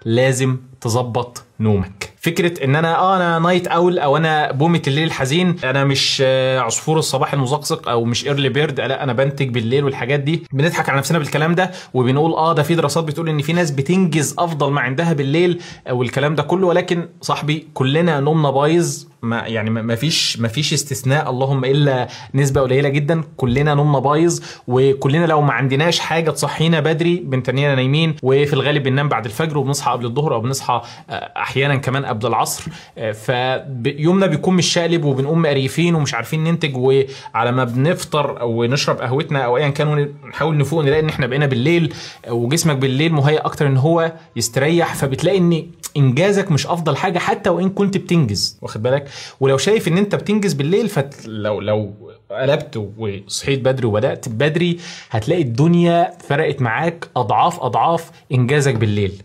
لازم تظبط نومك. فكره ان انا نايت اول او انا بومه الليل الحزين، انا مش عصفور الصباح المزقزق او مش ايرلي بيرد، لا انا بنتج بالليل والحاجات دي. بنضحك على نفسنا بالكلام ده وبنقول ده في دراسات بتقول ان في ناس بتنجز افضل ما عندها بالليل والكلام ده كله، ولكن صاحبي كلنا نومنا بايظ. ما فيش استثناء، اللهم الا نسبه قليله جدا. كلنا نومنا بايظ، وكلنا لو ما عندناش حاجه تصحينا بدري بنتنينا نايمين، وفي الغالب بننام بعد الفجر وبنصحى قبل الظهر او بنصحى احيانا كمان قبل العصر. فيومنا بيكون مش شقلب وبنقوم مقريفين ومش عارفين ننتج، وعلى ما بنفطر او نشرب قهوتنا او ايا كان نحاول نفوق نلاقي ان احنا بقينا بالليل، وجسمك بالليل مهيأ اكتر ان هو يستريح، فبتلاقي ان انجازك مش افضل حاجه حتى وان كنت بتنجز، واخد بالك؟ ولو شايف ان انت بتنجز بالليل، فلو قلبت وصحيت بدري وبدأت بدري هتلاقي الدنيا فرقت معاك اضعاف انجازك بالليل.